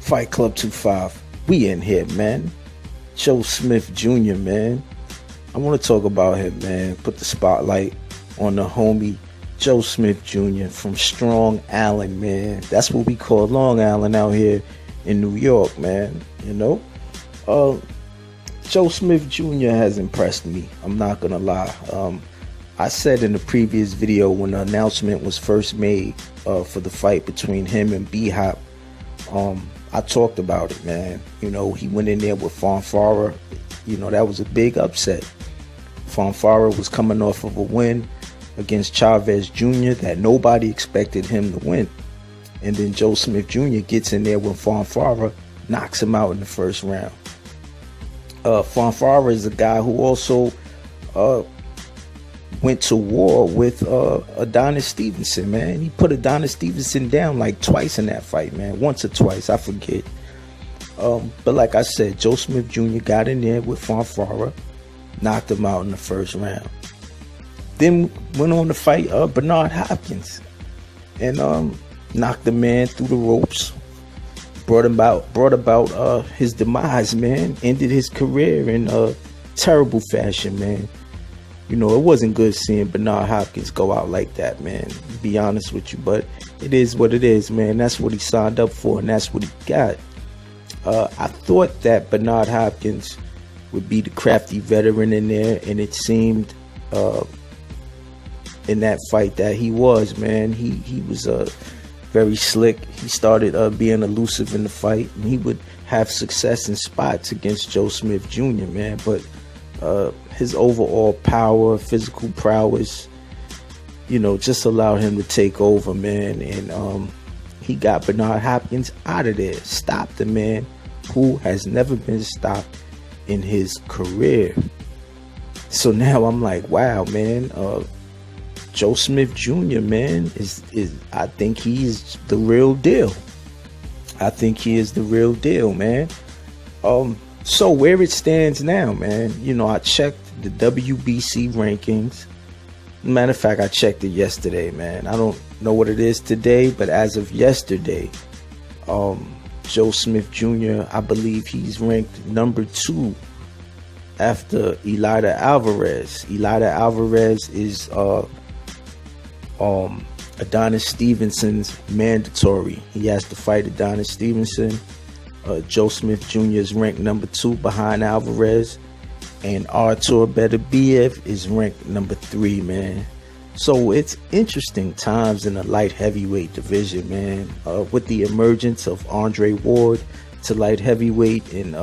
Fight Club 25. We in here, man. Joe Smith Jr., man. I want to talk about him, man. Put the spotlight on the homie Joe Smith Jr. from Strong Island, man. That's what we call Long Island out here in New York, man. You know? Joe Smith Jr. has impressed me. I'm not gonna lie. I said in the previous video when the announcement was first made for the fight between him and B-Hop, I talked about it, man. You know, he went in there with Fanfara. You know, that was a big upset. Fanfara was coming off of a win against Chavez Jr. that nobody expected him to win. And then Joe Smith Jr. gets in there with Fanfara, knocks him out in the first round. Fanfara is a guy who also went to war with Adonis Stevenson, man. He put Adonis Stevenson down like twice in that fight, man. Once or twice, I forget. But like I said, Joe Smith Jr. got in there with Fanfara, knocked him out in the first round. Then went on to fight Bernard Hopkins and knocked the man through the ropes. Brought about his demise, man. Ended his career in terrible fashion, man. You know, it wasn't good seeing Bernard Hopkins go out like that, man, to be honest with you. But it is what it is, man. That's what he signed up for, and that's what he got. I thought that Bernard Hopkins would be the crafty veteran in there, and it seemed in that fight that he was, man. He was very slick. He started being elusive in the fight, and he would have success in spots against Joe Smith Jr., man. But his overall power, physical prowess, you know, just allowed him to take over, man. And he got Bernard Hopkins out of there. Stopped the man who has never been stopped in his career. So now I'm like, wow, man. Joe Smith Jr., man, is I think he is the real deal. I think he is the real deal, man. So where it stands now, man, you know, I checked the WBC rankings. Matter of fact, I checked it yesterday, man. I don't know what it is today, but as of yesterday, Joe Smith Jr., I believe he's ranked number 2 after Elida Alvarez. Elida Alvarez is Adonis Stevenson's mandatory. He has to fight Adonis Stevenson. Joe Smith Jr. is ranked number 2 behind Alvarez, and Artur Beterbiev is ranked number 3, man. So it's interesting times in the light heavyweight division, man. With the emergence of Andre Ward to light heavyweight, and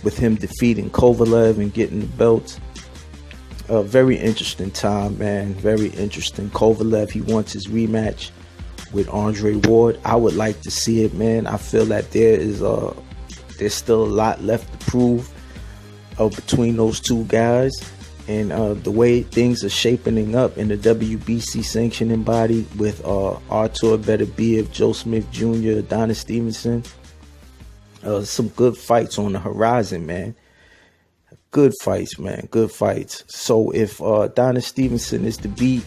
with him defeating Kovalev and getting the belt. Very interesting time, man. Very interesting. Kovalev, he wants his rematch with Andre Ward. I would like to see it, man. I feel that there's still a lot left to prove between those two guys, and the way things are shaping up in the WBC sanctioning body with Artur Beterbiev, Joe Smith Jr., Adonis Stevenson. Some good fights on the horizon, man. Good fights, man. Good fights. So if Adonis Stevenson is to beat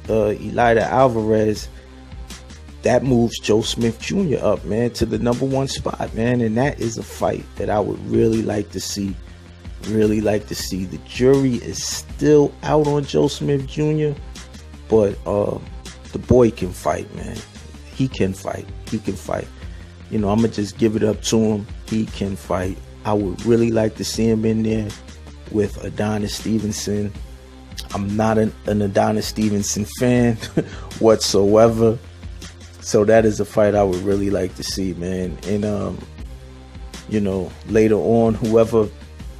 Elida Alvarez, that moves Joe Smith Jr. up, man, to the number 1 spot, man. And that is a fight that I would really like to see. Really like to see. The jury is still out on Joe Smith Jr., but the boy can fight, man. He can fight. He can fight. You know, I'm going to just give it up to him. He can fight. I would really like to see him in there with Adonis Stevenson. I'm not an Adonis Stevenson fan whatsoever. So that is a fight I would really like to see, man. And, you know, later on, whoever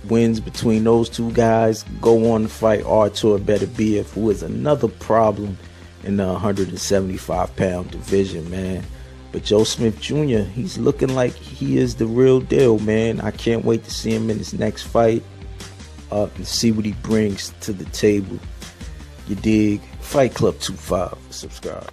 wins between those two guys go on to fight Artur Beterbiev, who is another problem in the 175-pound division, man. But Joe Smith Jr., he's looking like he is the real deal, man. I can't wait to see him in his next fight and see what he brings to the table. You dig? Fight Club 25. Subscribe.